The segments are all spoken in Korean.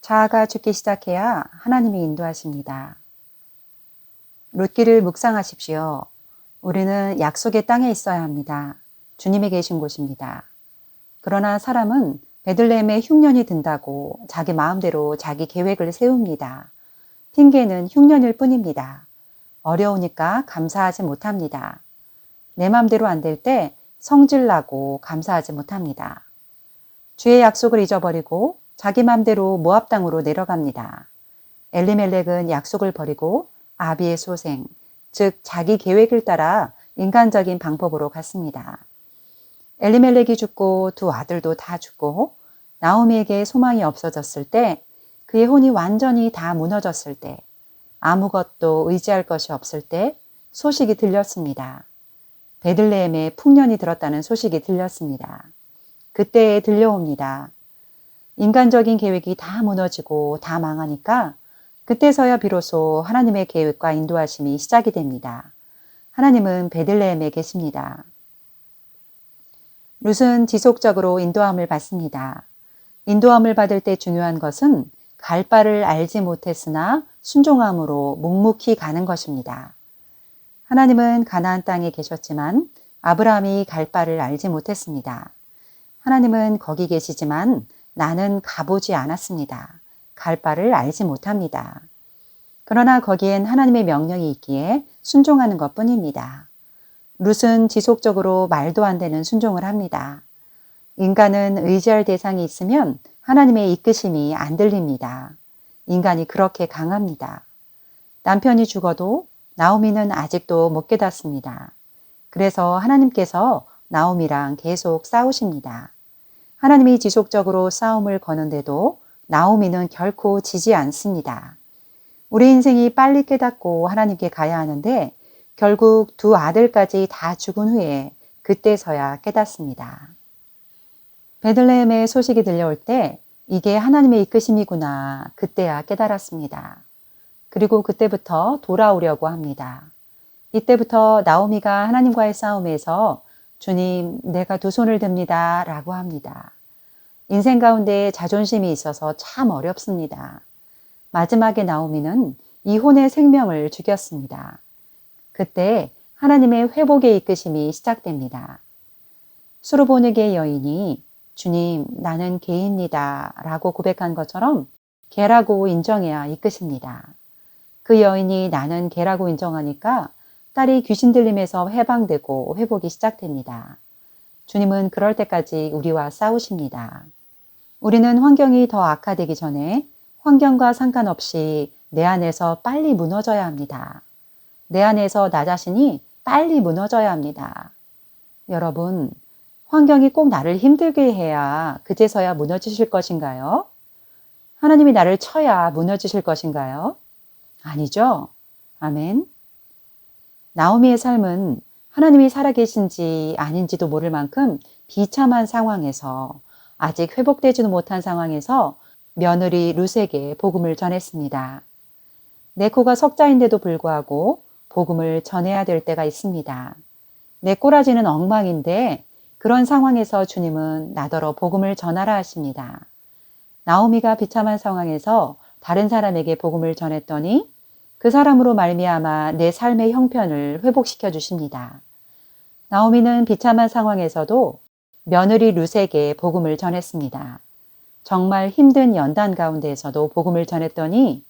자아가 죽기 시작해야 하나님이 인도하십니다. 룻기를 묵상하십시오. 우리는 약속의 땅에 있어야 합니다. 주님이 계신 곳입니다. 그러나 사람은 베들레헴에 흉년이 든다고 자기 마음대로 자기 계획을 세웁니다. 핑계는 흉년일 뿐입니다. 어려우니까 감사하지 못합니다. 내 마음대로 안 될 때 성질나고 감사하지 못합니다. 주의 약속을 잊어버리고 자기 맘대로 모압 땅으로 내려갑니다. 엘리멜렉은 약속을 버리고 아비의 소생, 즉 자기 계획을 따라 인간적인 방법으로 갔습니다. 엘리멜렉이 죽고 두 아들도 다 죽고 나오미에게 소망이 없어졌을 때, 그의 혼이 완전히 다 무너졌을 때, 아무것도 의지할 것이 없을 때 소식이 들렸습니다. 베들레헴에 풍년이 들었다는 소식이 들렸습니다. 그때에 들려옵니다. 인간적인 계획이 다 무너지고 다 망하니까 그때서야 비로소 하나님의 계획과 인도하심이 시작이 됩니다. 하나님은 베들레헴에 계십니다. 룻은 지속적으로 인도함을 받습니다. 인도함을 받을 때 중요한 것은 갈 바를 알지 못했으나 순종함으로 묵묵히 가는 것입니다. 하나님은 가나안 땅에 계셨지만 아브라함이 갈 바를 알지 못했습니다. 하나님은 거기 계시지만 나는 가보지 않았습니다. 갈 바를 알지 못합니다. 그러나 거기엔 하나님의 명령이 있기에 순종하는 것뿐입니다. 룻은 지속적으로 말도 안 되는 순종을 합니다. 인간은 의지할 대상이 있으면 하나님의 이끄심이 안 들립니다. 인간이 그렇게 강합니다. 남편이 죽어도 나오미는 아직도 못 깨닫습니다. 그래서 하나님께서 나오미랑 계속 싸우십니다. 하나님이 지속적으로 싸움을 거는데도 나오미는 결코 지지 않습니다. 우리 인생이 빨리 깨닫고 하나님께 가야 하는데 결국 두 아들까지 다 죽은 후에 그때서야 깨닫습니다. 베들레헴의 소식이 들려올 때 이게 하나님의 이끄심이구나 그때야 깨달았습니다. 그리고 그때부터 돌아오려고 합니다. 이때부터 나오미가 하나님과의 싸움에서 주님, 내가 두 손을 듭니다 라고 합니다. 인생 가운데 자존심이 있어서 참 어렵습니다. 마지막에 나오미는 이혼의 생명을 죽였습니다. 그때 하나님의 회복의 이끄심이 시작됩니다. 수르보니게 여인이 주님, 나는 개입니다 라고 고백한 것처럼 개라고 인정해야 이끄십니다. 그 여인이 나는 개라고 인정하니까 딸이 귀신 들림에서 해방되고 회복이 시작됩니다. 주님은 그럴 때까지 우리와 싸우십니다. 우리는 환경이 더 악화되기 전에 환경과 상관없이 내 안에서 빨리 무너져야 합니다. 내 안에서 나 자신이 빨리 무너져야 합니다. 여러분, 환경이 꼭 나를 힘들게 해야 그제서야 무너지실 것인가요? 하나님이 나를 쳐야 무너지실 것인가요? 아니죠? 아멘. 나오미의 삶은 하나님이 살아계신지 아닌지도 모를 만큼 비참한 상황에서 아직 회복되지도 못한 상황에서 며느리 룻에게 복음을 전했습니다. 내 코가 석자인데도 불구하고 복음을 전해야 될 때가 있습니다. 내 꼬라지는 엉망인데 그런 상황에서 주님은 나더러 복음을 전하라 하십니다. 나오미가 비참한 상황에서 다른 사람에게 복음을 전했더니 그 사람으로 말미암아 내 삶의 형편을 회복시켜 주십니다. 나오미는 비참한 상황에서도 며느리 룻에게 복음을 전했습니다. 정말 힘든 연단 가운데에서도 복음을 전했더니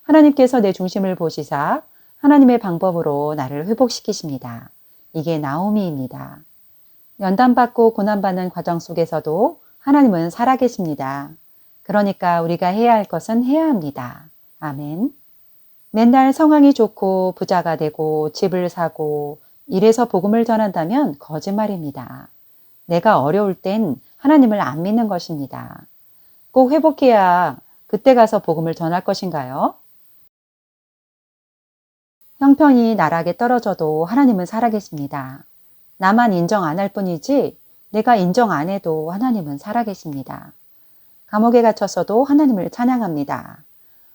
하나님께서 내 중심을 보시사 하나님의 방법으로 나를 회복시키십니다. 이게 나오미입니다. 연단받고 고난받는 과정 속에서도 하나님은 살아계십니다. 그러니까 우리가 해야 할 것은 해야 합니다. 아멘. 맨날 상황이 좋고 부자가 되고 집을 사고 이래서 복음을 전한다면 거짓말입니다. 내가 어려울 땐 하나님을 안 믿는 것입니다. 꼭 회복해야 그때 가서 복음을 전할 것인가요? 형편이 나락에 떨어져도 하나님은 살아계십니다. 나만 인정 안 할 뿐이지 내가 인정 안 해도 하나님은 살아계십니다. 감옥에 갇혔어도 하나님을 찬양합니다.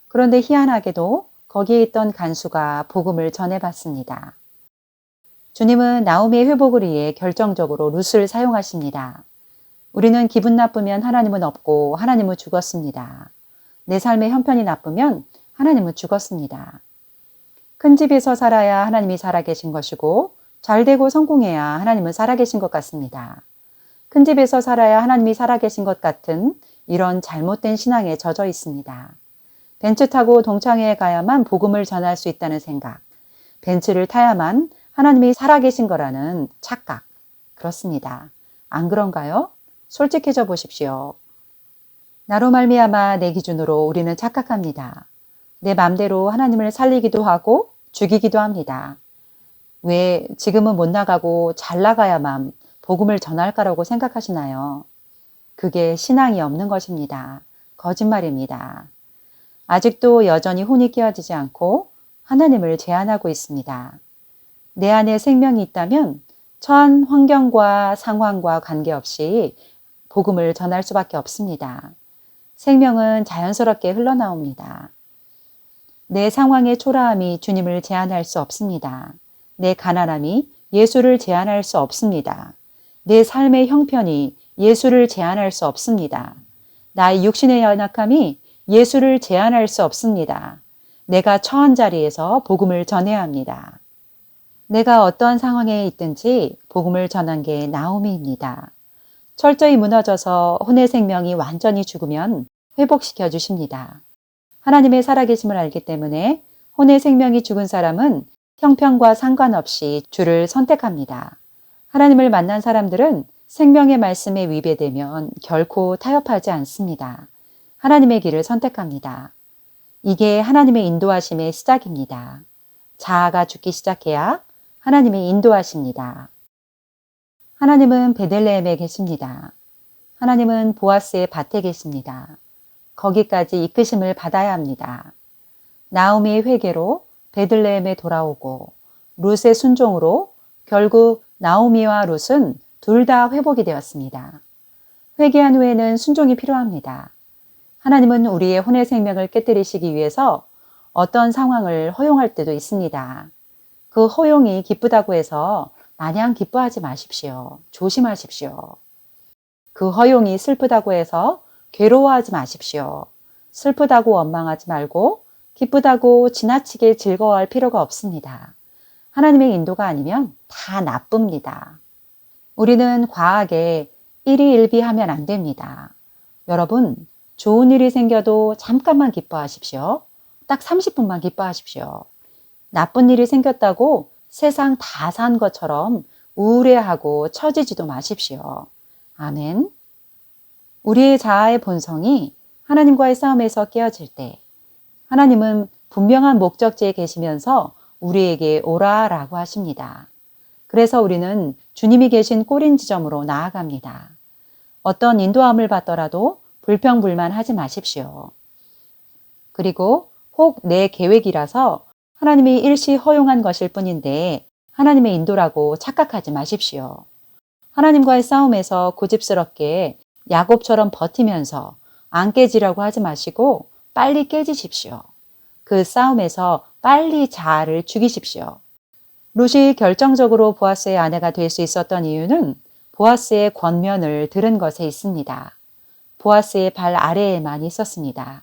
그런데 희한하게도 거기에 있던 간수가 복음을 전해봤습니다. 주님은 나오미의 회복을 위해 결정적으로 룻을 사용하십니다. 우리는 기분 나쁘면 하나님은 없고 하나님은 죽었습니다. 내 삶의 형편이 나쁘면 하나님은 죽었습니다. 큰 집에서 살아야 하나님이 살아계신 것이고 잘되고 성공해야 하나님은 살아계신 것 같습니다. 큰 집에서 살아야 하나님이 살아계신 것 같은 이런 잘못된 신앙에 젖어 있습니다. 벤츠 타고 동창회에 가야만 복음을 전할 수 있다는 생각, 벤츠를 타야만 하나님이 살아계신 거라는 착각, 그렇습니다. 안 그런가요? 솔직해져 보십시오. 나로 말미암아 내 기준으로 우리는 착각합니다. 내 맘대로 하나님을 살리기도 하고 죽이기도 합니다. 왜 지금은 못 나가고 잘 나가야만 복음을 전할까라고 생각하시나요? 그게 신앙이 없는 것입니다. 거짓말입니다. 아직도 여전히 혼이 끼어지지 않고 하나님을 제한하고 있습니다. 내 안에 생명이 있다면 처한 환경과 상황과 관계없이 복음을 전할 수밖에 없습니다. 생명은 자연스럽게 흘러나옵니다. 내 상황의 초라함이 주님을 제한할 수 없습니다. 내 가난함이 예수를 제한할 수 없습니다. 내 삶의 형편이 예수를 제한할 수 없습니다. 나의 육신의 연약함이 예수를 제한할 수 없습니다. 내가 처한 자리에서 복음을 전해야 합니다. 내가 어떠한 상황에 있든지 복음을 전한 게 나오미입니다. 철저히 무너져서 혼의 생명이 완전히 죽으면 회복시켜 주십니다. 하나님의 살아계심을 알기 때문에 혼의 생명이 죽은 사람은 형편과 상관없이 주를 선택합니다. 하나님을 만난 사람들은 생명의 말씀에 위배되면 결코 타협하지 않습니다. 하나님의 길을 선택합니다. 이게 하나님의 인도하심의 시작입니다. 자아가 죽기 시작해야 하나님이 인도하십니다. 하나님은 베들레헴에 계십니다. 하나님은 보아스의 밭에 계십니다. 거기까지 이끄심을 받아야 합니다. 나오미의 회개로 베들레헴에 돌아오고 룻의 순종으로 결국 나오미와 룻은 둘 다 회복이 되었습니다. 회개한 후에는 순종이 필요합니다. 하나님은 우리의 혼의 생명을 깨뜨리시기 위해서 어떤 상황을 허용할 때도 있습니다. 그 허용이 기쁘다고 해서 마냥 기뻐하지 마십시오. 조심하십시오. 그 허용이 슬프다고 해서 괴로워하지 마십시오. 슬프다고 원망하지 말고 기쁘다고 지나치게 즐거워할 필요가 없습니다. 하나님의 인도가 아니면 다 나쁩니다. 우리는 과하게 일희일비하면 안 됩니다. 여러분, 좋은 일이 생겨도 잠깐만 기뻐하십시오. 딱 30분만 기뻐하십시오. 나쁜 일이 생겼다고 세상 다 산 것처럼 우울해하고 처지지도 마십시오. 아멘. 우리의 자아의 본성이 하나님과의 싸움에서 깨어질 때 하나님은 분명한 목적지에 계시면서 우리에게 오라라고 하십니다. 그래서 우리는 주님이 계신 꼬린 지점으로 나아갑니다. 어떤 인도함을 받더라도 불평불만하지 마십시오. 그리고 혹 내 계획이라서 하나님이 일시 허용한 것일 뿐인데 하나님의 인도라고 착각하지 마십시오. 하나님과의 싸움에서 고집스럽게 야곱처럼 버티면서 안 깨지려고 하지 마시고 빨리 깨지십시오. 그 싸움에서 빨리 자아를 죽이십시오. 룻이 결정적으로 보아스의 아내가 될 수 있었던 이유는 보아스의 권면을 들은 것에 있습니다. 보아스의 발 아래에만 있었습니다.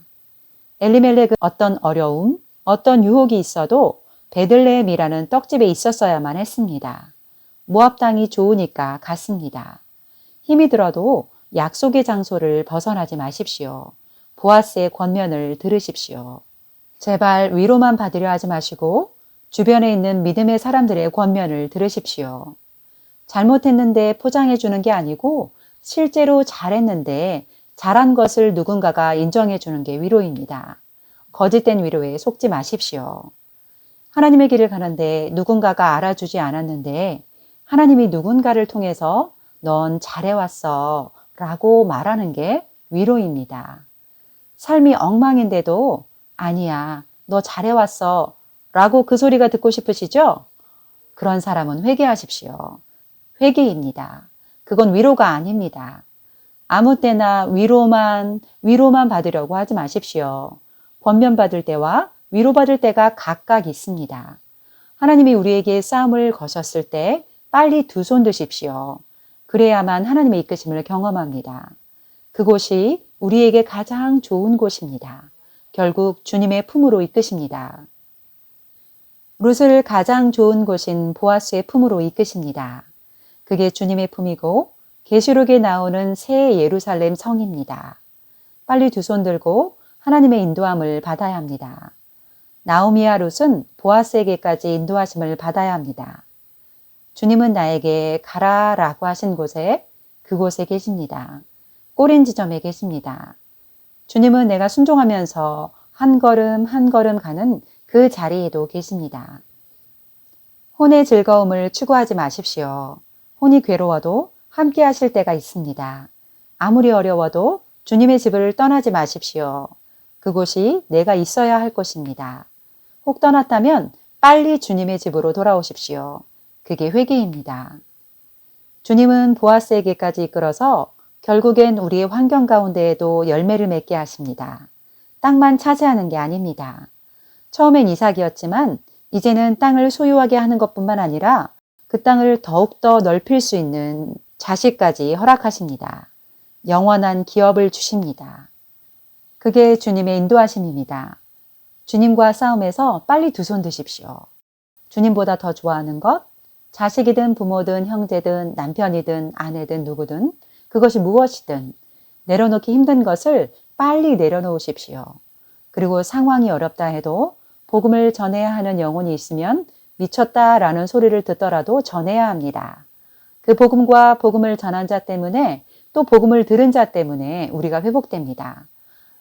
엘리멜렉은 어떤 어려움, 어떤 유혹이 있어도 베들레헴이라는 떡집에 있었어야만 했습니다. 모압 땅이 좋으니까 갔습니다. 힘이 들어도 약속의 장소를 벗어나지 마십시오. 보아스의 권면을 들으십시오. 제발 위로만 받으려 하지 마시고 주변에 있는 믿음의 사람들의 권면을 들으십시오. 잘못했는데 포장해 주는 게 아니고 실제로 잘했는데 잘한 것을 누군가가 인정해 주는 게 위로입니다. 거짓된 위로에 속지 마십시오. 하나님의 길을 가는데 누군가가 알아주지 않았는데 하나님이 누군가를 통해서 넌 잘해왔어 라고 말하는 게 위로입니다. 삶이 엉망인데도 아니야, 너 잘해왔어 라고 그 소리가 듣고 싶으시죠? 그런 사람은 회개하십시오. 회개입니다. 그건 위로가 아닙니다. 아무 때나 위로만 받으려고 하지 마십시오. 권면받을 때와 위로받을 때가 각각 있습니다. 하나님이 우리에게 싸움을 거셨을 때 빨리 두 손 드십시오. 그래야만 하나님의 이끄심을 경험합니다. 그곳이 우리에게 가장 좋은 곳입니다. 결국 주님의 품으로 이끄십니다. 룻을 가장 좋은 곳인 보아스의 품으로 이끄십니다. 그게 주님의 품이고 계시록에 나오는 새 예루살렘 성입니다. 빨리 두 손 들고 하나님의 인도함을 받아야 합니다. 나오미와 룻은 보아스에게까지 인도하심을 받아야 합니다. 주님은 나에게 가라라고 하신 곳에 그곳에 계십니다. 꼬린 지점에 계십니다. 주님은 내가 순종하면서 한 걸음 한 걸음 가는 그 자리에도 계십니다. 혼의 즐거움을 추구하지 마십시오. 혼이 괴로워도 함께 하실 때가 있습니다. 아무리 어려워도 주님의 집을 떠나지 마십시오. 그곳이 내가 있어야 할 곳입니다. 혹 떠났다면 빨리 주님의 집으로 돌아오십시오. 그게 회개입니다. 주님은 보아스에게까지 이끌어서 결국엔 우리의 환경 가운데에도 열매를 맺게 하십니다. 땅만 차지하는 게 아닙니다. 처음엔 이삭이었지만 이제는 땅을 소유하게 하는 것뿐만 아니라 그 땅을 더욱더 넓힐 수 있는 자식까지 허락하십니다. 영원한 기업을 주십니다. 그게 주님의 인도하심입니다. 주님과 싸움에서 빨리 두 손 드십시오. 주님보다 더 좋아하는 것, 자식이든 부모든 형제든 남편이든 아내든 누구든 그것이 무엇이든 내려놓기 힘든 것을 빨리 내려놓으십시오. 그리고 상황이 어렵다 해도 복음을 전해야 하는 영혼이 있으면 미쳤다라는 소리를 듣더라도 전해야 합니다. 그 복음과 복음을 전한 자 때문에 또 복음을 들은 자 때문에 우리가 회복됩니다.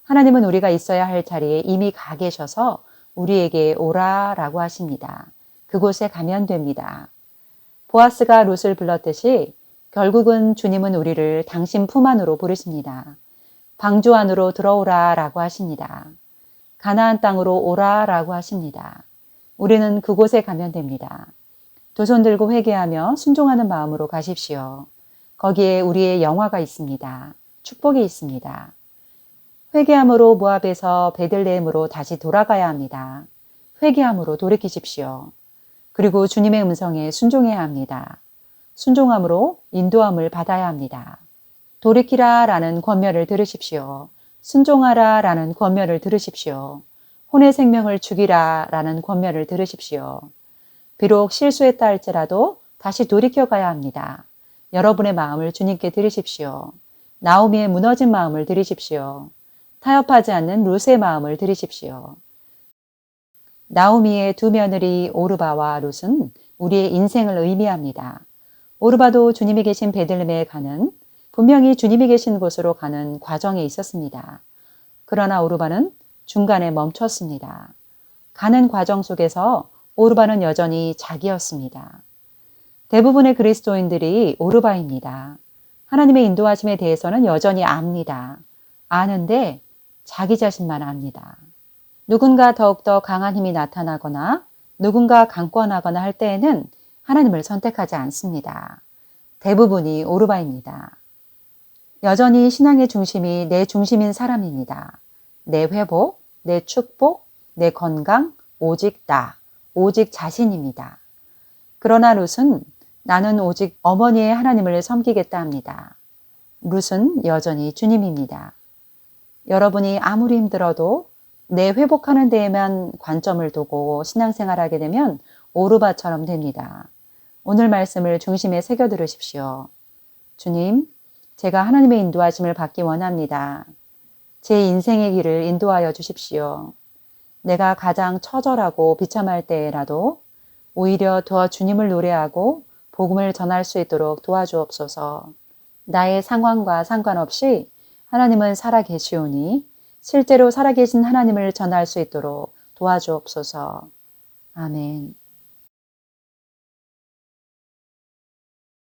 하나님은 우리가 있어야 할 자리에 이미 가 계셔서 우리에게 오라라고 하십니다. 그곳에 가면 됩니다. 보아스가 룻을 불렀듯이 결국은 주님은 우리를 당신 품 안으로 부르십니다. 방주 안으로 들어오라라고 하십니다. 가나안 땅으로 오라라고 하십니다. 우리는 그곳에 가면 됩니다. 두 손 들고 회개하며 순종하는 마음으로 가십시오. 거기에 우리의 영화가 있습니다. 축복이 있습니다. 회개함으로 모압에서 베들레헴으로 다시 돌아가야 합니다. 회개함으로 돌이키십시오. 그리고 주님의 음성에 순종해야 합니다. 순종함으로 인도함을 받아야 합니다. 돌이키라라는 권면을 들으십시오. 순종하라라는 권면을 들으십시오. 혼의 생명을 죽이라라는 권면을 들으십시오. 비록 실수했다 할지라도 다시 돌이켜 가야 합니다. 여러분의 마음을 주님께 드리십시오. 나오미의 무너진 마음을 드리십시오. 타협하지 않는 룻의 마음을 드리십시오. 나오미의 두 며느리 오르바와 룻은 우리의 인생을 의미합니다. 오르바도 주님이 계신 베들레헴에 가는 분명히 주님이 계신 곳으로 가는 과정에 있었습니다. 그러나 오르바는 중간에 멈췄습니다. 가는 과정 속에서 오르바는 여전히 자기였습니다. 대부분의 그리스도인들이 오르바입니다. 하나님의 인도하심에 대해서는 여전히 압니다. 아는데 자기 자신만 압니다. 누군가 더욱더 강한 힘이 나타나거나 누군가 강권하거나 할 때에는 하나님을 선택하지 않습니다. 대부분이 오르바입니다. 여전히 신앙의 중심이 내 중심인 사람입니다. 내 회복, 내 축복, 내 건강, 오직 나, 오직 자신입니다. 그러나 룻은 나는 오직 어머니의 하나님을 섬기겠다 합니다. 룻은 여전히 주님입니다. 여러분이 아무리 힘들어도 내 회복하는 데에만 관점을 두고 신앙생활하게 되면 오르바처럼 됩니다. 오늘 말씀을 중심에 새겨 들으십시오. 주님, 제가 하나님의 인도하심을 받기 원합니다. 제 인생의 길을 인도하여 주십시오. 내가 가장 처절하고 비참할 때라도 오히려 더 주님을 노래하고 복음을 전할 수 있도록 도와주옵소서. 나의 상황과 상관없이 하나님은 살아계시오니 실제로 살아계신 하나님을 전할 수 있도록 도와주옵소서. 아멘.